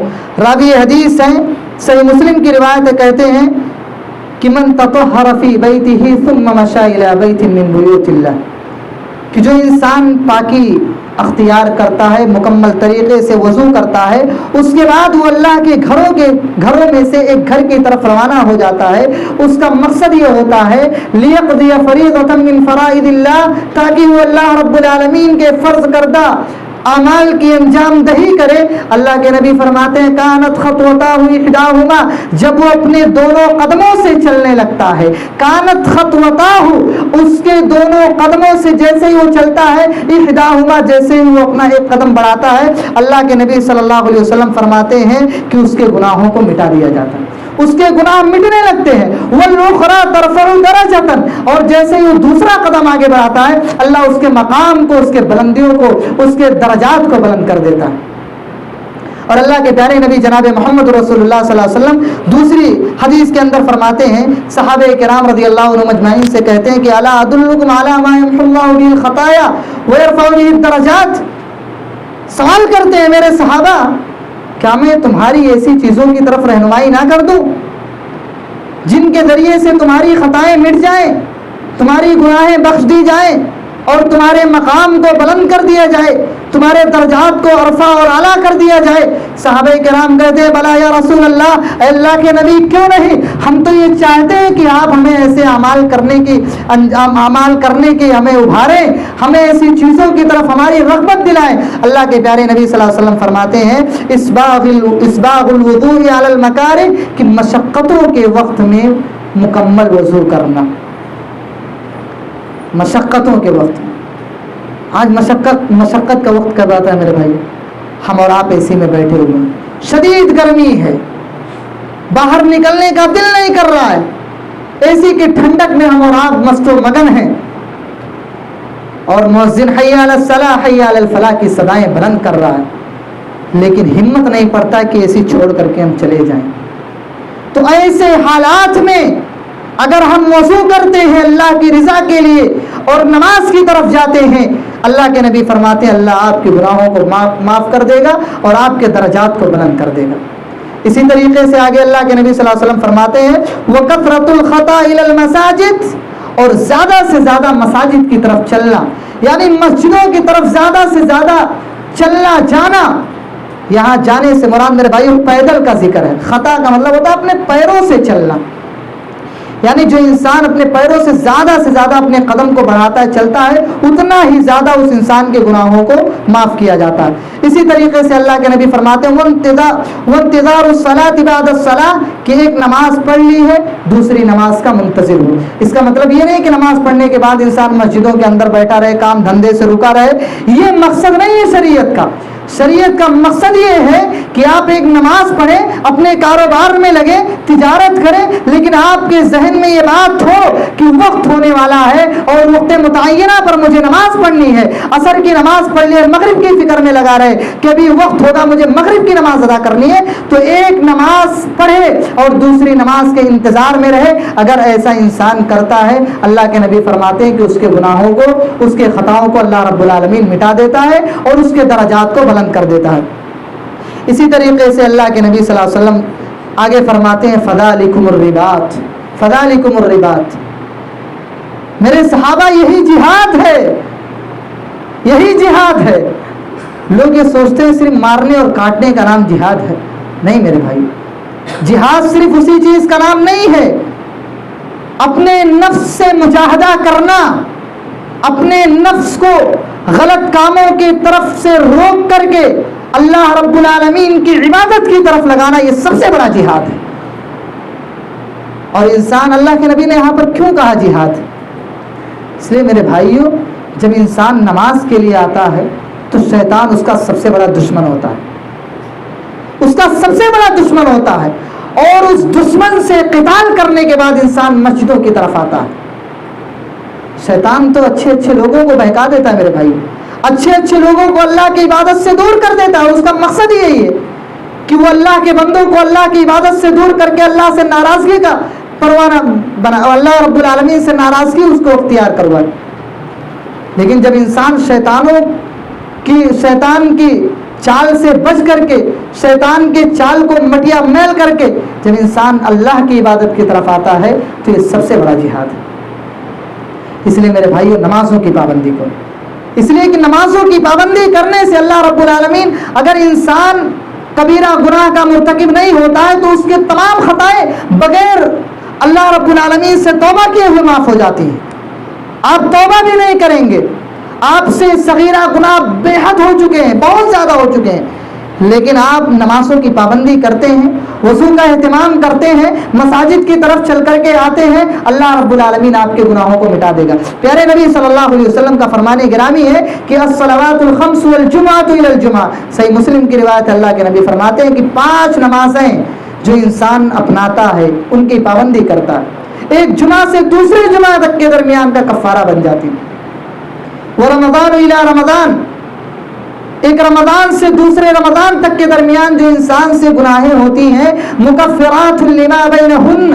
[SPEAKER 1] راوی حدیث ہیں, صحیح مسلم کی روایت کہتے ہیں کہ من تطہر فی بیتہ ثم مشى الی بیت من بیوت اللہ, کہ جو انسان پاکی اختیار کرتا ہے, مکمل طریقے سے وضو کرتا ہے, اس کے بعد وہ اللہ کے گھروں میں سے ایک گھر کی طرف روانہ ہو جاتا ہے. اس کا مقصد یہ ہوتا ہے لیقضی فریضۃ من فرائض اللہ, تاکہ وہ اللہ رب العالمین کے فرض کردہ اعمال کی انجام دہی کرے. اللہ کے نبی فرماتے ہیں کانت خطوتاہ احداہما, جب وہ اپنے دونوں قدموں سے چلنے لگتا ہے, کانت خطوتاہ, اس کے دونوں قدموں سے جیسے ہی وہ چلتا ہے, احداہما, جیسے ہی وہ اپنا ایک قدم بڑھاتا ہے, اللہ کے نبی صلی اللہ علیہ وسلم فرماتے ہیں کہ اس کے گناہوں کو مٹا دیا جاتا ہے, اس کے گناہ مٹنے لگتے ہیں. والأخرى ترفع درجة, اور جیسے ہی وہ دوسرا قدم آگے بڑھاتا ہے, اللہ اس کے مقام کو, اس کے بلندیوں کو, اس کے درجات کو بلند کر دیتا ہے. اور اللہ کے پیارے نبی جناب محمد رسول اللہ صلی اللہ علیہ وسلم دوسری حدیث کے اندر فرماتے ہیں، صحابہ کرام رضی اللہ عنہم اجمعین سے کہتے ہیں کہ الا ادلکم علی ما یمحو اللہ بہ الخطایا ویرفع بہ الدرجات، سوال کرتے ہیں میرے صحابہ کیا میں تمہاری ایسی چیزوں کی طرف رہنمائی نہ کر دوں جن کے ذریعے سے تمہاری خطائیں مٹ جائیں، تمہاری گناہیں بخش دی جائیں اور تمہارے مقام کو بلند کر دیا جائے، تمہارے درجات کو عرفہ اور اعلیٰ کر دیا جائے۔ صحابہ کرام کہتے ہیں بلا یا رسول اللہ، اے اللہ کے نبی کیوں نہیں، ہم تو یہ چاہتے ہیں کہ آپ ہمیں ایسے اعمال کرنے کی ہمیں ابھاریں، ہمیں ایسی چیزوں کی طرف ہماری رغبت دلائیں۔ اللہ کے پیارے نبی صلی اللہ علیہ وسلم فرماتے ہیں اسباغ الوضوء علی المکارہ، کہ مشقتوں کے وقت میں مکمل وضو کرنا، مشقتوں کے وقت۔ آج مشقت کا وقت کب آتا ہے میرے بھائی؟ ہم اور آپ اے سی میں بیٹھے ہوئے ہیں، شدید گرمی ہے، باہر نکلنے کا دل نہیں کر رہا ہے، اے سی کی ٹھنڈک میں ہم اور آپ مست و مگن ہیں، اور مؤذن حی علی الصلاۃ حی علی الفلاح کی صدائیں بلند کر رہا ہے، لیکن ہمت نہیں پڑتا کہ اے سی چھوڑ کر کے ہم چلے جائیں۔ تو ایسے حالات میں اگر ہم وضو کرتے ہیں اللہ کی رضا کے لیے اور نماز کی طرف جاتے ہیں، اللہ کے نبی فرماتے ہیں اللہ آپ کے گناہوں کو معاف کر دے گا اور آپ کے درجات کو بلند کر دے گا۔ اسی طریقے سے آگے اللہ کے نبی صلی اللہ علیہ وسلم فرماتے ہیں وَكَثْرَةُ الْخَطَا إِلَى الْمَسَاجِدِ، اور زیادہ سے زیادہ مساجد کی طرف چلنا، یعنی مسجدوں کی طرف زیادہ سے زیادہ چلنا جانا۔ یہاں جانے سے مراد میرے بھائی پیدل کا ذکر ہے، خطا کا مطلب ہوتا ہے اپنے پیروں سے چلنا، یعنی جو انسان اپنے پیروں سے زیادہ اپنے قدم کو بڑھاتا ہے، چلتا ہے، اتنا ہی زیادہ اس انسان کے گناہوں کو معاف کیا جاتا ہے۔ اسی طریقے سے اللہ کے نبی فرماتے ہیں وانتظار الصلاۃ بعد الصلاۃ، کہ ایک نماز پڑھ لی ہے دوسری نماز کا منتظر ہو۔ اس کا مطلب یہ نہیں کہ نماز پڑھنے کے بعد انسان مسجدوں کے اندر بیٹھا رہے، کام دھندے سے رکا رہے، یہ مقصد نہیں ہے شریعت کا۔ شریعت کا مقصد یہ ہے کہ آپ ایک نماز پڑھیں، اپنے کاروبار میں لگے، تجارت کریں، لیکن آپ کے ذہن میں یہ بات ہو کہ وقت ہونے والا ہے اور وقت متعینہ پر مجھے نماز پڑھنی ہے۔ عصر کی نماز پڑھ لے، مغرب کی فکر میں لگا رہے کہ ابھی وقت ہوگا مجھے مغرب کی نماز ادا کرنی ہے، تو ایک نماز پڑھے اور دوسری نماز کے انتظار میں رہے۔ اگر ایسا انسان کرتا ہے، اللہ کے نبی فرماتے ہیں کہ اس کے گناہوں کو، اس کے خطاؤں کو اللہ رب العالمین مٹا دیتا ہے اور اس کے درجات کو بلند کر دیتا ہے۔ اسی طریقے سے اللہ کے نبی صلی اللہ علیہ وسلم آگے فرماتے ہیں فذالکم الرباط، فذالکم الرباط، میرے صحابہ یہی جہاد ہے، یہی جہاد ہے۔ لوگ یہ سوچتے ہیں صرف مارنے اور کاٹنے کا نام جہاد ہے، نہیں میرے بھائی، جہاد صرف اسی چیز کا نام نہیں ہے۔ اپنے نفس سے مجاہدہ کرنا، اپنے نفس کو غلط کاموں کی طرف سے روک کر کے اللہ رب العالمین کی عبادت کی طرف لگانا، یہ سب سے بڑا جہاد ہے۔ اور انسان، اللہ کے نبی نے یہاں پر کیوں کہا جہاد؟ اس لیے میرے بھائیوں، جب انسان نماز کے لیے آتا ہے تو شیطان اس کا سب سے بڑا دشمن ہوتا ہے، اس کا سب سے بڑا دشمن ہوتا ہے، اور اس دشمن سے قتال کرنے کے بعد انسان مسجدوں کی طرف آتا ہے۔ شیطان تو اچھے اچھے لوگوں کو بہکا دیتا ہے میرے بھائی، اچھے اچھے لوگوں کو اللہ کی عبادت سے دور کر دیتا ہے۔ اس کا مقصد یہی ہے کہ وہ اللہ کے بندوں کو اللہ کی عبادت سے دور کر کے اللہ سے ناراضگی کا پروانہ بنا، اللہ رب العالمین سے ناراضگی اس کو اختیار کروائے۔ لیکن جب انسان شیطان کی چال سے بچ کر کے، شیطان کے چال کو مٹیا میل کر کے جب انسان اللہ کی عبادت کی طرف آتا ہے تو یہ سب سے بڑا جہاد ہے۔ اس لیے میرے بھائیوں، نمازوں کی پابندی کو، اس لیے کہ نمازوں کی پابندی کرنے سے اللہ رب العالمین، اگر انسان کبیرہ گناہ کا مرتکب نہیں ہوتا ہے تو اس کے تمام خطائیں بغیر اللہ رب العالمین سے توبہ کیے ہوئے معاف ہو جاتی ہیں۔ آپ توبہ بھی نہیں کریں گے، آپ سے صغیرہ گناہ بے حد ہو چکے ہیں، بہت زیادہ ہو چکے ہیں، لیکن آپ نمازوں کی پابندی کرتے ہیں، وضو کا اہتمام کرتے ہیں، مساجد کی طرف چل کر کے آتے ہیں، اللہ رب العالمین آپ کے گناہوں کو مٹا دے گا۔ پیارے نبی صلی اللہ علیہ وسلم کا فرمان گرامی ہے کہ الصلوات الخمس والجمعۃ الی الجمعہ، صحیح مسلم کی روایت، اللہ کے نبی فرماتے ہیں کہ 5 نمازیں جو انسان اپناتا ہے، ان کی پابندی کرتا ہے، ایک جمعہ سے دوسرے جمعہ تک کے درمیان کا کفارہ بن جاتی ہے۔ ورمضان الی رمضان، ایک رمضان سے دوسرے رمضان تک کے درمیان جو انسان سے گناہیں ہوتی ہیں مکفرات لما بینہن،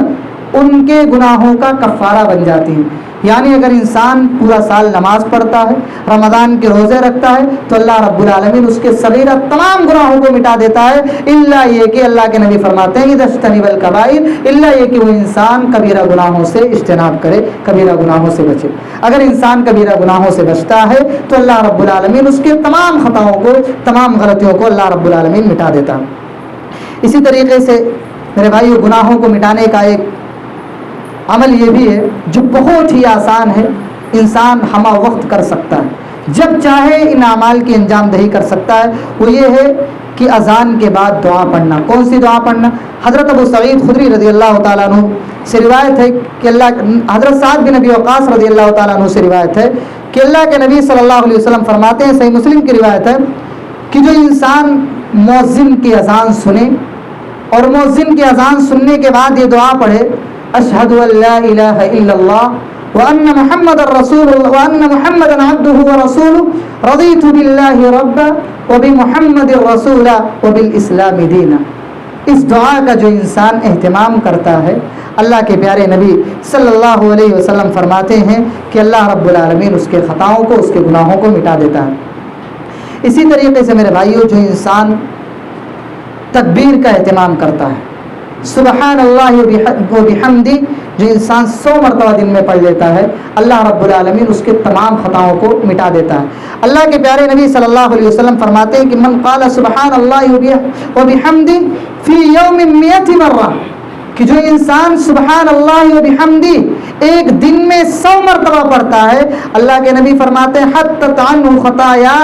[SPEAKER 1] ان کے گناہوں کا کفارہ بن جاتی ہیں. یعنی اگر انسان پورا سال نماز پڑھتا ہے، رمضان کے روزے رکھتا ہے، تو اللہ رب العالمین اس کے صغیرہ تمام گناہوں کو مٹا دیتا ہے، الا یہ کہ اللہ کے نبی فرماتے ہیں اذا اجتنب الکبائر، الا یہ کہ وہ انسان کبیرہ گناہوں سے اجتناب کرے، کبیرہ گناہوں سے بچے. اگر انسان کبیرہ گناہوں سے بچتا ہے تو اللہ رب العالمین اس کے تمام خطاؤں کو، تمام غلطیوں کو اللہ رب العالمین مٹا دیتا ہے. اسی طریقے سے میرے بھائیو، گناہوں کو مٹانے کا ایک عمل یہ بھی ہے جو بہت ہی آسان ہے، انسان ہمہ وقت کر سکتا ہے، جب چاہے ان اعمال کی انجام دہی کر سکتا ہے. وہ یہ ہے کہ اذان کے بعد دعا پڑھنا. کون سی دعا پڑھنا؟ حضرت ابو سعید خدری رضی اللہ تعالیٰ عنہ سے روایت ہے کہ حضرت سعد بن ابی وقاص رضی اللہ تعالیٰ عنہ سے روایت ہے کہ اللہ کے نبی صلی اللہ علیہ وسلم فرماتے ہیں، صحیح مسلم کی روایت ہے، کہ جو انسان مؤذن کی اذان سنے اور مؤذن کی اذان سننے کے بعد یہ دعا پڑھے، اشہد ان لا الہ الا اللہ وان محمد الرسول وان محمد عبدہ ورسولہ رضیت باللہ ربا وبمحمد رسولا وبالاسلام دینا. اس دعا کا جو انسان اہتمام کرتا ہے، اللہ کے پیارے نبی صلی اللہ علیہ وسلم فرماتے ہیں کہ اللہ رب العالمین اس کے خطاؤں کو، اس کے گناہوں کو مٹا دیتا ہے. اسی طریقے سے میرے بھائیوں، جو انسان تکبیر کا اہتمام کرتا ہے، سبحان اللہ و بحمدی، جو انسان 100 مرتبہ دن میں پڑھ لیتا ہے، اللہ رب العالمین اس کے تمام خطاؤں کو مٹا دیتا ہے. اللہ کے پیارے نبی صلی اللہ علیہ وسلم فرماتے ہیں کہ من قال سبحان اللہ و بحمدی فی یوم 100 مرہ، کہ جو انسان سبحان اللہ و بحمدی ایک دن میں 100 مرتبہ پڑھتا ہے، اللہ کے نبی فرماتے ہیں حتت عنہ خطایا،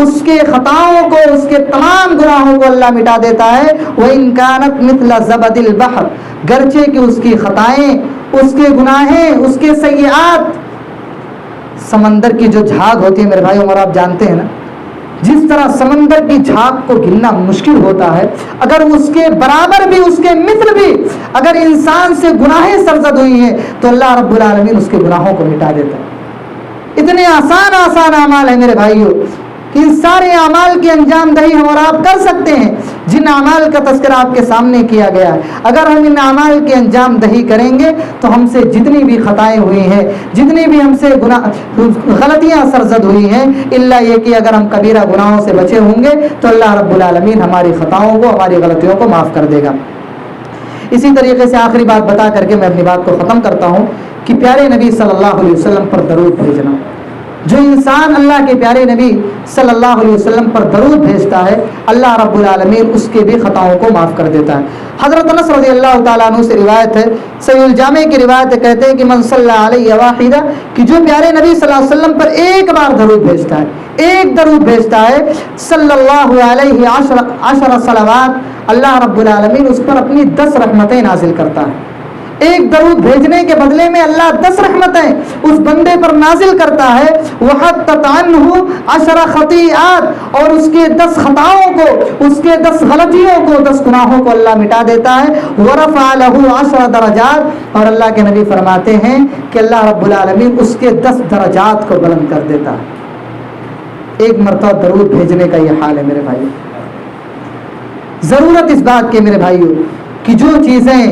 [SPEAKER 1] اس کے خطاؤں کو، اس کے تمام گناہوں کو اللہ مٹا دیتا ہے. وَإِن كَانَتْ مِثْلَ زَبَدِ الْبَحْرِ، گرچہ کہ اس کی خطائیں، اس کے گناہیں، اس کے سیئات سمندر کی جو جھاگ ہوتی ہے میرے بھائیوں، اور آپ جانتے ہیں نا جس طرح سمندر کی جھاگ کو گننا مشکل ہوتا ہے، اگر اس کے برابر بھی، اس کے مثل بھی اگر انسان سے گناہیں سرزد ہوئی ہیں تو اللہ رب العالمین اس کے گناہوں کو مٹا دیتا ہے. اتنے آسان آسان اعمال ہیں میرے بھائیوں، ان سارے اعمال کی انجام دہی ہم اور آپ کر سکتے ہیں جن اعمال کا تذکرہ آپ کے سامنے کیا گیا ہے. اگر ہم ان اعمال کی انجام دہی کریں گے تو ہم سے جتنی بھی خطائیں ہوئی ہیں، جتنی بھی ہم سے غلطیاں سرزد ہوئی ہیں، الا یہ کہ اگر ہم کبیرہ گناہوں سے بچے ہوں گے تو اللہ رب العالمین ہماری خطاؤں کو، ہماری غلطیوں کو معاف کر دے گا. اسی طریقے سے آخری بات بتا کر کے میں اپنی بات کو ختم کرتا ہوں کہ پیارے نبی صلی اللہ علیہ وسلم پر درود بھیجنا. جو انسان اللہ کے پیارے نبی صلی اللہ علیہ وسلم پر درود بھیجتا ہے، اللہ رب العالمین اس کے بھی خطاؤں کو معاف کر دیتا ہے. حضرت انس رضی اللہ تعالیٰ عنہ سے روایت ہے، صحیح الجامع کی روایت ہے، کہتے ہیں کہ من صلی علیہ واحدہ، کہ جو پیارے نبی صلی اللہ علیہ وسلم پر ایک بار درود بھیجتا ہے، ایک درود بھیجتا ہے، صلی اللہ علیہ عشر صلوات، اللہ رب العالمین اس پر اپنی 10 رحمتیں نازل کرتا ہے. ایک درود بھیجنے کے بدلے میں اللہ 10 رحمتیں اس بندے پر نازل کرتا ہے. وحطت عنہ 10 خطیئات، اور اس کے 10 خطاؤں کو، اس کے 10 غلطیوں کو، 10 گناہوں کو اللہ مٹا دیتا ہے. ورفع له 10 درجات، اور اللہ کے نبی فرماتے ہیں کہ اللہ رب العالمین اس کے 10 درجات کو بلند کر دیتا ہے. ایک مرتبہ درود بھیجنے کا یہ حال ہے میرے بھائیو. ضرورت اس بات کے میرے بھائیو کہ جو چیزیں،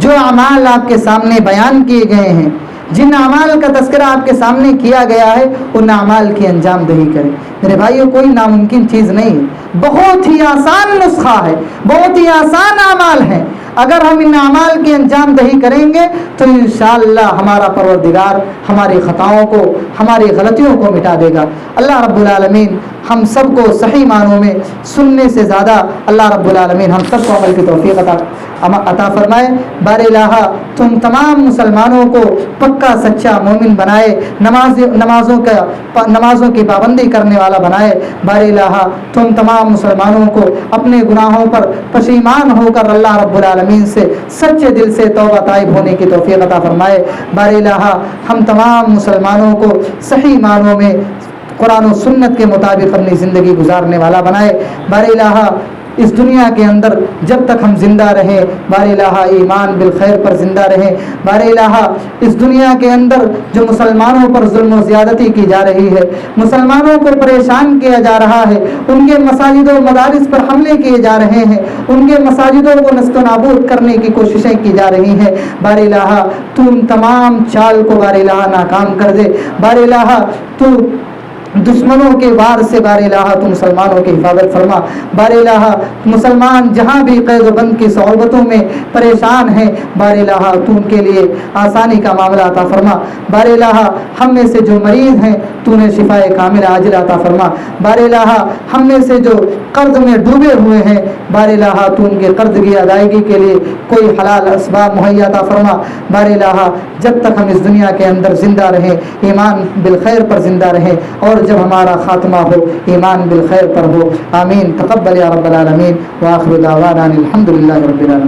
[SPEAKER 1] جو اعمال آپ کے سامنے بیان کیے گئے ہیں، جن اعمال کا تذکرہ آپ کے سامنے کیا گیا ہے، ان اعمال کی انجام دہی کریں. میرے بھائیو کوئی ناممکن چیز نہیں ہے، بہت ہی آسان نسخہ ہے، بہت ہی آسان اعمال ہیں. اگر ہم ان اعمال کی انجام دہی کریں گے تو انشاءاللہ ہمارا پروردگار ہماری خطاؤں کو، ہماری غلطیوں کو مٹا دے گا. اللہ رب العالمین ہم سب کو صحیح معنوں میں سننے سے زیادہ اللہ رب العالمین ہم سب کو عمل کی توفیق عطا فرمائے. بار الہ تم تمام مسلمانوں کو پکا سچا مومن بنائے، نمازوں کی پابندی کرنے والا بنائے. بار الہ تم تمام مسلمانوں کو اپنے گناہوں پر پشیمان ہو کر اللہ رب العالمین سے سچے دل سے توبہ طائب ہونے کی توفیق عطا فرمائے. بار الہ ہم تمام مسلمانوں کو صحیح معنوں میں قرآن و سنت کے مطابق اپنی زندگی گزارنے والا بنائے. بار الہ اس دنیا کے اندر جب تک ہم زندہ رہیں بار الہ ایمان بالخیر پر زندہ رہیں. بار الہ اس دنیا کے اندر جو مسلمانوں پر ظلم و زیادتی کی جا رہی ہے، مسلمانوں کو پریشان کیا جا رہا ہے، ان کے مساجد و مدارس پر حملے کیے جا رہے ہیں، ان کے مساجدوں کو نست و نابود کرنے کی کوششیں کی جا رہی ہیں، بار الہ تو ان تمام چال کو بار الہ ناکام کر دے. بار الہ تو دشمنوں کے وار سے بار الہ تو مسلمانوں کی حفاظت فرما. بار الہ مسلمان جہاں بھی قید و بند کی صعوبتوں میں پریشان ہیں، بار الہ تو ان کے لیے آسانی کا معاملہ عطا فرما. بار الہ ہم میں سے جو مریض ہیں تو نے شفائے کاملہ عاجلہ عطا فرما. بار الہ ہم میں سے جو قرض میں ڈوبے ہوئے ہیں، بار الہ تو ان کے قرض کی ادائیگی کے لیے کوئی حلال اسباب مہیا عطا فرما. بار الہ جب تک ہم اس دنیا کے اندر زندہ رہیں ایمان بالخیر پر زندہ رہیں، اور جب ہمارا خاتمہ ہو ایمان بالخیر پر ہو. آمین. تقبل یا رب العالمین. وآخر دعوانا الحمدللہ رب العالمین.